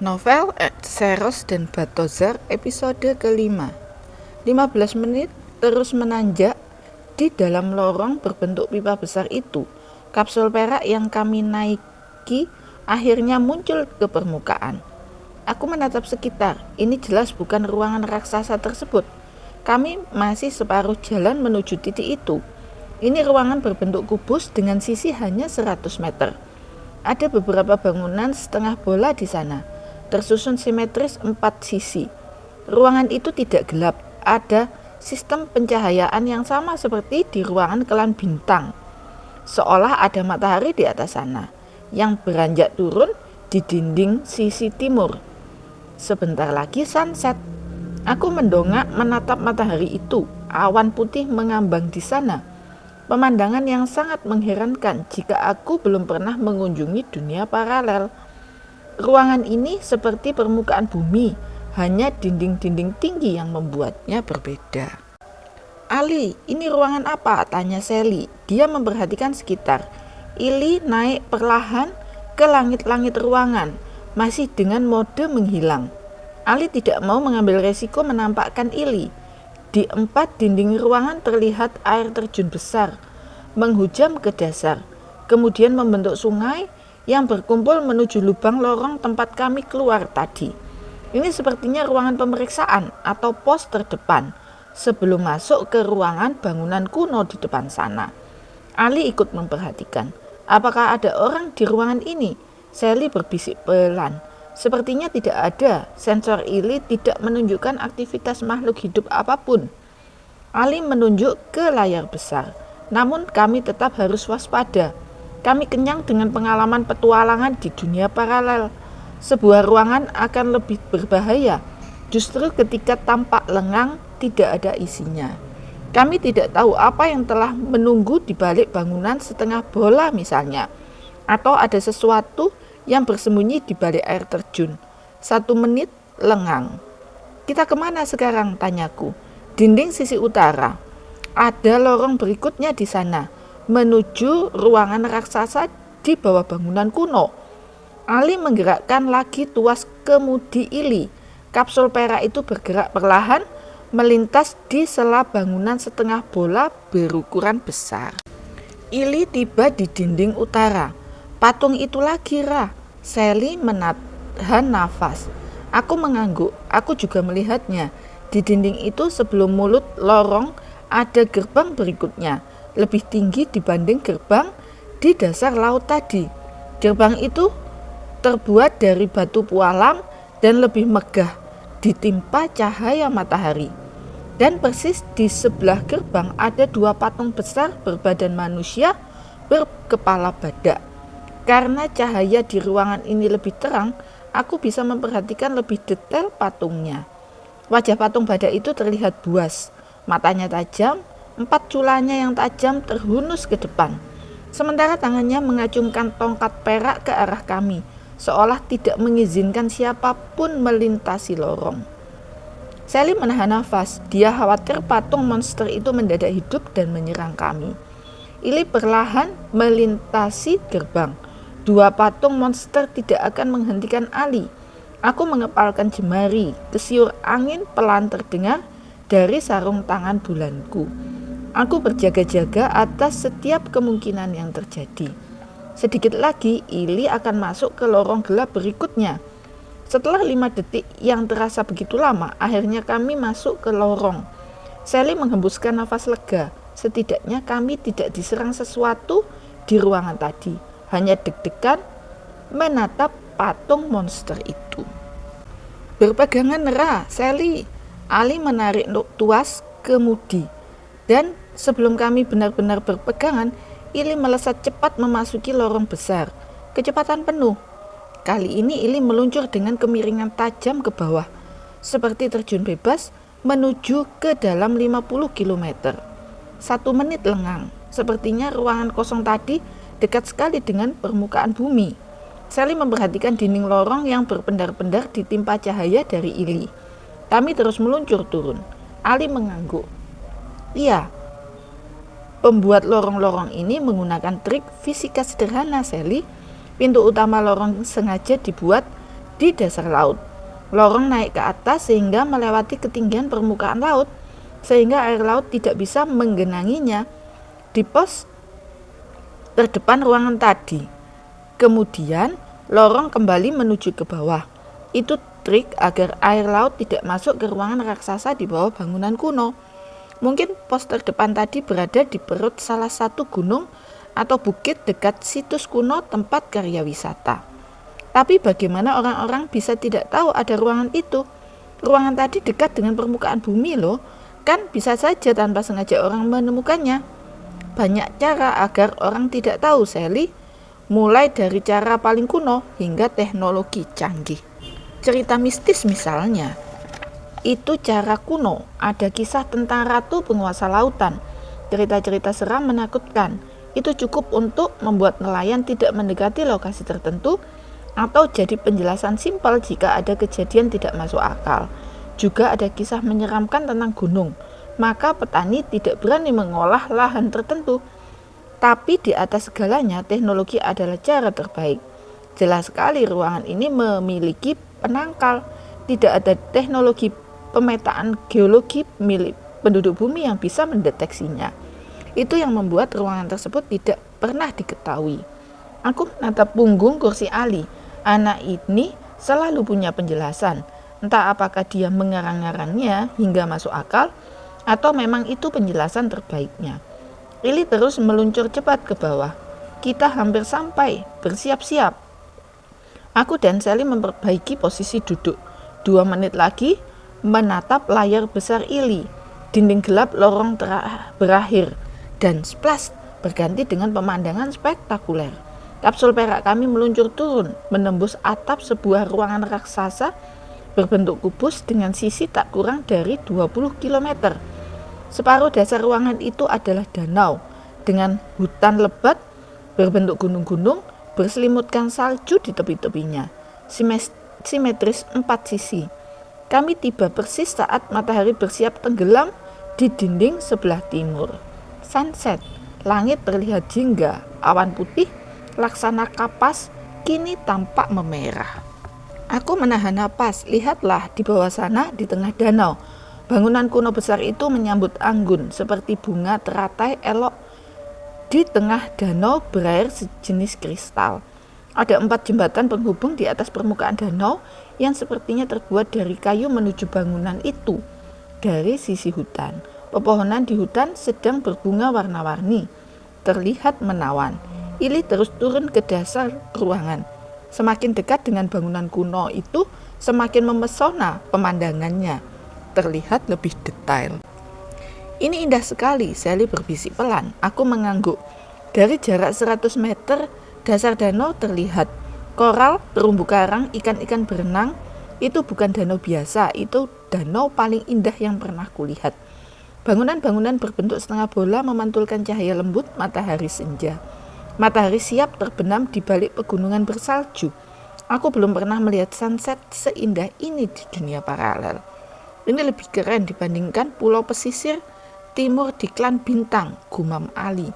Novel Seros dan Balthazar episode kelima. 15 menit terus menanjak di dalam lorong berbentuk pipa besar itu. Kapsul perak yang kami naiki akhirnya muncul ke permukaan. Aku menatap sekitar. Ini jelas bukan ruangan raksasa tersebut. Kami masih separuh jalan menuju titik itu. Ini ruangan berbentuk kubus dengan sisi hanya 100 meter. Ada beberapa bangunan setengah bola di sana, tersusun simetris 4 sisi. Ruangan itu tidak gelap, ada sistem pencahayaan yang sama seperti di ruangan kelan bintang. Seolah ada matahari di atas sana, yang beranjak turun di dinding sisi timur. Sebentar lagi sunset. Aku mendongak menatap matahari itu, awan putih mengambang di sana. Pemandangan yang sangat mengherankan jika aku belum pernah mengunjungi dunia paralel. Ruangan ini seperti permukaan bumi, hanya dinding-dinding tinggi yang membuatnya berbeda. Ali, ini ruangan apa? Tanya Sally. Dia memperhatikan sekitar. Ili naik perlahan ke langit-langit ruangan, masih dengan mode menghilang. Ali tidak mau mengambil resiko menampakkan Ili. Di 4 dinding ruangan terlihat air terjun besar, menghujam ke dasar, kemudian membentuk sungai yang berkumpul menuju lubang lorong tempat kami keluar tadi. Ini sepertinya ruangan pemeriksaan atau pos terdepan sebelum masuk ke ruangan bangunan kuno di depan sana. Ali ikut memperhatikan. Apakah ada orang di ruangan ini? Sally berbisik pelan. Sepertinya tidak ada. Sensor Ili tidak menunjukkan aktivitas makhluk hidup apapun. Ali menunjuk ke layar besar. Namun kami tetap harus waspada. Kami kenyang dengan pengalaman petualangan di dunia paralel. Sebuah ruangan akan lebih berbahaya justru ketika tampak lengang tidak ada isinya. Kami tidak tahu apa yang telah menunggu di balik bangunan setengah bola misalnya. Atau ada sesuatu yang bersembunyi di balik air terjun. 1 menit lengang. Kita kemana sekarang? Tanyaku. Dinding sisi utara. Ada lorong berikutnya di sana, menuju ruangan raksasa di bawah bangunan kuno. Ali menggerakkan lagi tuas kemudi Ili. Kapsul perak itu bergerak perlahan, melintas di sela bangunan setengah bola berukuran besar. Ili tiba di dinding utara. Patung itu lagi, Ra. Sally menahan nafas. Aku mengangguk. Aku juga melihatnya. Di dinding itu sebelum mulut lorong ada gerbang berikutnya, lebih tinggi dibanding gerbang di dasar laut tadi. Gerbang itu terbuat dari batu pualam dan lebih megah, ditimpa cahaya matahari. Dan persis di sebelah gerbang ada 2 patung besar berbadan manusia berkepala badak. Karena cahaya di ruangan ini lebih terang, aku bisa memperhatikan lebih detail patungnya. Wajah patung badak itu terlihat buas, matanya tajam, 4 culanya yang tajam terhunus ke depan. Sementara tangannya mengacungkan tongkat perak ke arah kami, seolah tidak mengizinkan siapapun melintasi lorong. Sally menahan nafas. Dia khawatir patung monster itu mendadak hidup dan menyerang kami. Ili perlahan melintasi gerbang. 2 patung monster tidak akan menghentikan Ali. Aku mengepalkan jemari. Desiur angin pelan terdengar dari sarung tangan bulanku. Aku berjaga-jaga atas setiap kemungkinan yang terjadi. Sedikit lagi Ili akan masuk ke lorong gelap berikutnya. Setelah 5 detik yang terasa begitu lama, akhirnya kami masuk ke lorong. Sally menghembuskan nafas lega. Setidaknya kami tidak diserang sesuatu di ruangan tadi. Hanya deg-degan menatap patung monster itu. Berpegangan, Ra, Sally. Ali menarik tuas kemudi. Dan sebelum kami benar-benar berpegangan, Ili melesat cepat memasuki lorong besar. Kecepatan penuh. Kali ini Ili meluncur dengan kemiringan tajam ke bawah, seperti terjun bebas menuju ke dalam 50 km. 1 menit lengang. Sepertinya ruangan kosong tadi dekat sekali dengan permukaan bumi. Sally memperhatikan dinding lorong yang berpendar-pendar ditimpa cahaya dari Ili. Kami terus meluncur turun. Ali mengangguk. Iya, pembuat lorong-lorong ini menggunakan trik fisika sederhana, Sally. Pintu utama lorong sengaja dibuat di dasar laut. Lorong naik ke atas sehingga melewati ketinggian permukaan laut, sehingga air laut tidak bisa menggenanginya di pos terdepan ruangan tadi. Kemudian lorong kembali menuju ke bawah. Itu trik agar air laut tidak masuk ke ruangan raksasa di bawah bangunan kuno. Mungkin pos terdepan tadi berada di perut salah satu gunung atau bukit dekat situs kuno tempat karya wisata. Tapi bagaimana orang-orang bisa tidak tahu ada ruangan itu? Ruangan tadi dekat dengan permukaan bumi loh. Kan bisa saja tanpa sengaja orang menemukannya. Banyak cara agar orang tidak tahu, Sally. Mulai dari cara paling kuno hingga teknologi canggih. Cerita mistis misalnya. Itu cara kuno. Ada kisah tentang ratu penguasa lautan. Cerita-cerita seram menakutkan. Itu cukup untuk membuat nelayan tidak mendekati lokasi tertentu atau jadi penjelasan simpel jika ada kejadian tidak masuk akal. Juga ada kisah menyeramkan tentang gunung. Maka petani tidak berani mengolah lahan tertentu. Tapi di atas segalanya, teknologi adalah cara terbaik. Jelas sekali ruangan ini memiliki penangkal. Tidak ada teknologi pemetaan geologi milik penduduk bumi yang bisa mendeteksinya. Itu yang membuat ruangan tersebut tidak pernah diketahui. Aku menatap punggung kursi Ali. Anak ini selalu punya penjelasan. Entah apakah dia mengarang-arangnya hingga masuk akal, atau memang itu penjelasan terbaiknya. Lily terus meluncur cepat ke bawah. Kita hampir sampai, bersiap-siap. Aku dan Sally memperbaiki posisi duduk. 2 menit lagi menatap layar besar Lily. Dinding gelap lorong berakhir dan splash berganti dengan pemandangan spektakuler. Kapsul perak kami meluncur turun, menembus atap sebuah ruangan raksasa berbentuk kubus dengan sisi tak kurang dari 20 km. Separuh dasar ruangan itu adalah danau dengan hutan lebat berbentuk gunung-gunung berselimutkan salju di tepi-tepinya, simetris 4 sisi. Kami tiba persis saat matahari bersiap tenggelam di dinding sebelah timur. Sunset, langit terlihat jingga, awan putih laksana kapas kini tampak memerah. Aku menahan napas. Lihatlah di bawah sana di tengah danau. Bangunan kuno besar itu menyambut anggun seperti bunga teratai elok di tengah danau berair sejenis kristal. Ada 4 jembatan penghubung di atas permukaan danau yang sepertinya terbuat dari kayu menuju bangunan itu. Dari sisi hutan, pepohonan di hutan sedang berbunga warna-warni, terlihat menawan. Lily terus turun ke dasar ruangan. Semakin dekat dengan bangunan kuno itu, semakin memesona pemandangannya. Terlihat lebih detail. Ini indah sekali, Sally berbisik pelan. Aku mengangguk. Dari jarak 100 meter, dasar danau terlihat. Koral, terumbu karang, ikan-ikan berenang. Itu bukan danau biasa, itu danau paling indah yang pernah kulihat. Bangunan-bangunan berbentuk setengah bola memantulkan cahaya lembut matahari senja. Matahari siap terbenam di balik pegunungan bersalju. Aku belum pernah melihat sunset seindah ini di dunia paralel. Ini lebih keren dibandingkan pulau pesisir timur di Klan Bintang, gumam Ali.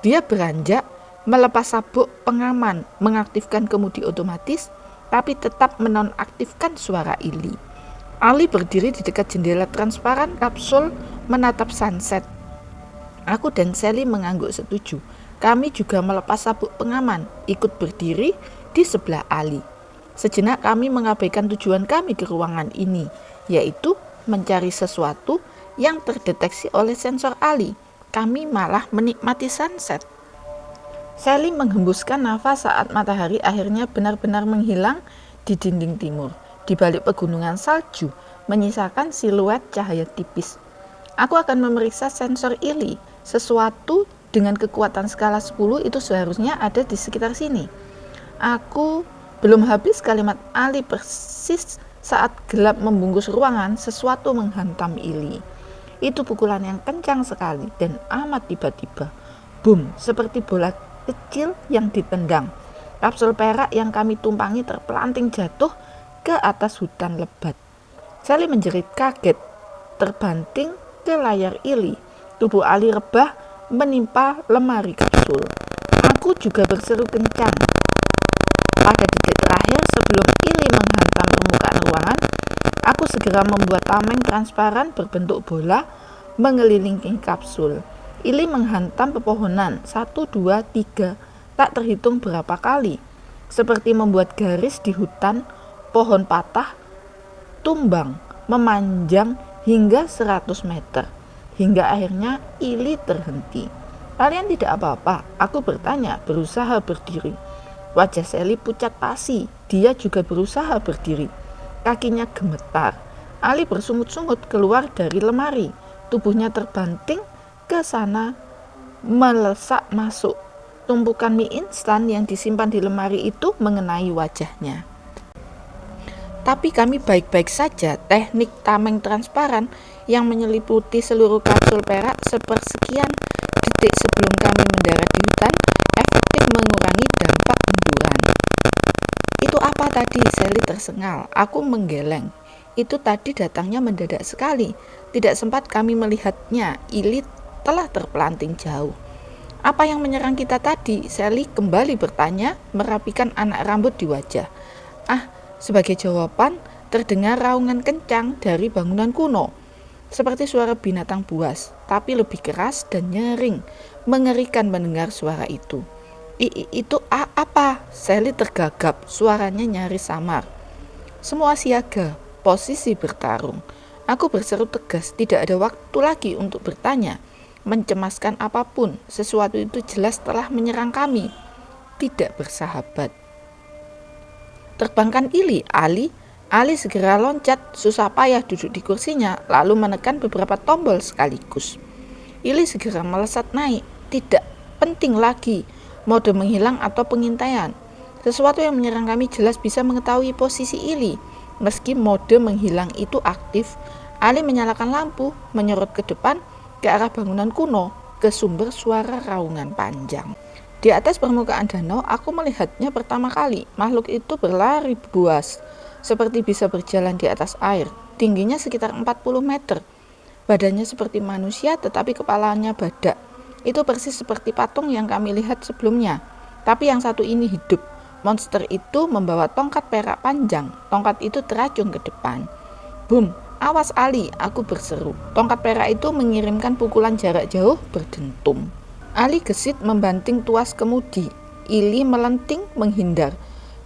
Dia beranjak, melepas sabuk pengaman, mengaktifkan kemudi otomatis, tapi tetap menonaktifkan suara Lily. Ali berdiri di dekat jendela transparan kapsul menatap sunset. Aku dan Sally mengangguk setuju. Kami juga melepas sabuk pengaman, ikut berdiri di sebelah Ali. Sejenak kami mengabaikan tujuan kami ke ruangan ini, yaitu mencari sesuatu yang terdeteksi oleh sensor Ali. Kami malah menikmati sunset. Sally menghembuskan nafas saat matahari akhirnya benar-benar menghilang di dinding timur, di balik pegunungan salju, menyisakan siluet cahaya tipis. Aku akan memeriksa sensor Lily. Sesuatu dengan kekuatan skala 10 itu seharusnya ada di sekitar sini. Aku belum habis kalimat Ali persis saat gelap membungkus ruangan, sesuatu menghantam Lily. Itu pukulan yang kencang sekali dan amat tiba-tiba. Boom, seperti bola kecil yang ditendang. Kapsul perak yang kami tumpangi terpelanting jatuh ke atas hutan lebat. Sally menjerit kaget, terbanting ke layar Lily. Tubuh Ali rebah menimpa lemari kapsul. Aku juga berseru kencang. Pada detik terakhir sebelum Lily menghantam Aku segera membuat tameng transparan berbentuk bola mengelilingi kapsul. Ili menghantam pepohonan 1, 2, 3, tak terhitung berapa kali. Seperti membuat garis di hutan, pohon patah, tumbang, memanjang hingga 100 meter. Hingga akhirnya Ili terhenti. Kalian tidak apa-apa, aku bertanya, berusaha berdiri. Wajah Sally pucat pasi, dia juga berusaha berdiri. Kakinya gemetar. Ali bersungut-sungut keluar dari lemari. Tubuhnya terbanting ke sana, melesak masuk. Tumpukan mie instan yang disimpan di lemari itu mengenai wajahnya. Tapi kami baik-baik saja. Teknik tameng transparan yang menyeliputi seluruh kapsul perak sepersekian detik sebelum kami mendarat di hutan efektif mengurangi dampak benturan. Itu apa tadi? Sally tersengal. Aku menggeleng. Itu tadi datangnya mendadak sekali. Tidak sempat kami melihatnya. Ili telah terpelanting jauh. Apa yang menyerang kita tadi? Sally kembali bertanya, merapikan anak rambut di wajah. Sebagai jawaban, terdengar raungan kencang dari bangunan kuno. Seperti suara binatang buas, tapi lebih keras dan nyaring. Mengerikan mendengar suara itu. Itu apa? Sally tergagap, suaranya nyaris samar. Semua siaga, posisi bertarung. Aku berseru tegas, tidak ada waktu lagi untuk bertanya. Mencemaskan apapun, sesuatu itu jelas telah menyerang kami. Tidak bersahabat. Terbangkan Ili. Ali segera loncat, susah payah duduk di kursinya, lalu menekan beberapa tombol sekaligus. Ili segera melesat naik. Tidak penting lagi mode menghilang atau pengintaian. Sesuatu yang menyerang kami jelas bisa mengetahui posisi Ili. Meski mode menghilang itu aktif, Ali menyalakan lampu, menyorot ke depan, ke arah bangunan kuno, ke sumber suara raungan panjang. Di atas permukaan danau, aku melihatnya pertama kali. Makhluk itu berlari buas, seperti bisa berjalan di atas air. Tingginya sekitar 40 meter. Badannya seperti manusia, tetapi kepalanya badak. Itu persis seperti patung yang kami lihat sebelumnya. Tapi yang satu ini hidup. Monster itu membawa tongkat perak panjang. Tongkat itu teracung ke depan. Boom! Awas Ali, aku berseru. Tongkat perak itu mengirimkan pukulan jarak jauh berdentum. Ali gesit membanting tuas kemudi. Ili melenting menghindar.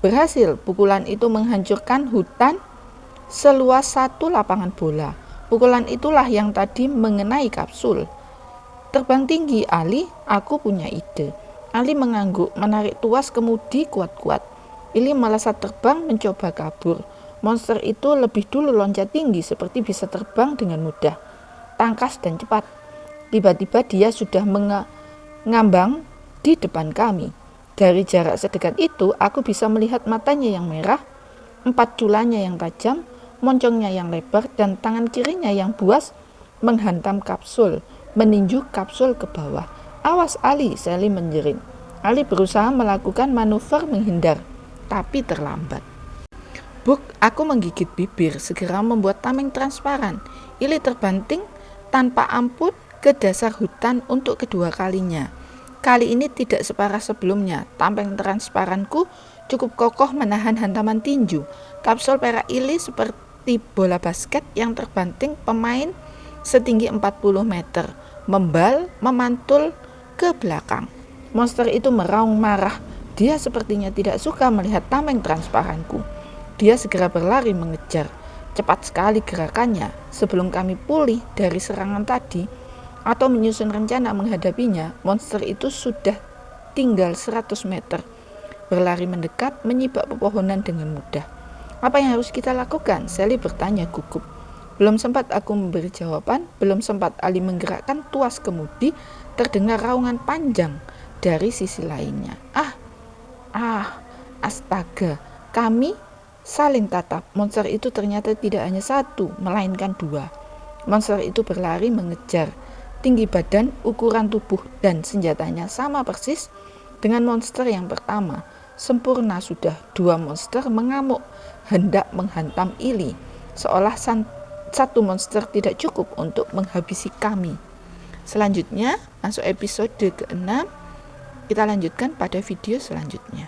Berhasil, pukulan itu menghancurkan hutan seluas 1 lapangan bola. Pukulan itulah yang tadi mengenai kapsul. Terbang tinggi, Ali, aku punya ide. Ali mengangguk, menarik tuas kemudi kuat-kuat. Ili melesat terbang mencoba kabur. Monster itu lebih dulu loncat tinggi seperti bisa terbang dengan mudah, tangkas dan cepat. Tiba-tiba dia sudah ngambang di depan kami. Dari jarak sedekat itu, aku bisa melihat matanya yang merah, 4 culanya yang tajam, moncongnya yang lebar, dan tangan kirinya yang buas menghantam kapsul, meninju kapsul ke bawah. Awas Ali, Sally menjerit. Ali berusaha melakukan manuver menghindar, tapi terlambat. Buk, aku menggigit bibir, segera membuat tameng transparan. Ili terbanting tanpa ampun ke dasar hutan untuk kedua kalinya. Kali ini tidak separah sebelumnya. Tameng transparanku cukup kokoh menahan hantaman tinju. Kapsul perak Ili seperti bola basket yang terbanting pemain setinggi 40 meter, memantul ke belakang. Monster itu meraung marah. Dia sepertinya tidak suka melihat tameng transparanku. Dia segera berlari mengejar. Cepat sekali gerakannya. Sebelum kami pulih dari serangan tadi atau menyusun rencana menghadapinya, monster itu sudah tinggal 100 meter. Berlari mendekat, menyibak pepohonan dengan mudah. Apa yang harus kita lakukan? Sally bertanya gugup. Belum sempat aku memberi jawaban, belum sempat Ali menggerakkan tuas kemudi, terdengar raungan panjang dari sisi lainnya. Astaga, kami saling tatap. Monster itu ternyata tidak hanya satu, melainkan 2. Monster itu berlari mengejar. Tinggi badan, ukuran tubuh, dan senjatanya sama persis dengan monster yang pertama. Sempurna sudah. 2 monster mengamuk, hendak menghantam Ili. Seolah satu monster tidak cukup untuk menghabisi kami. Selanjutnya, masuk episode ke-6. Kita lanjutkan pada video selanjutnya.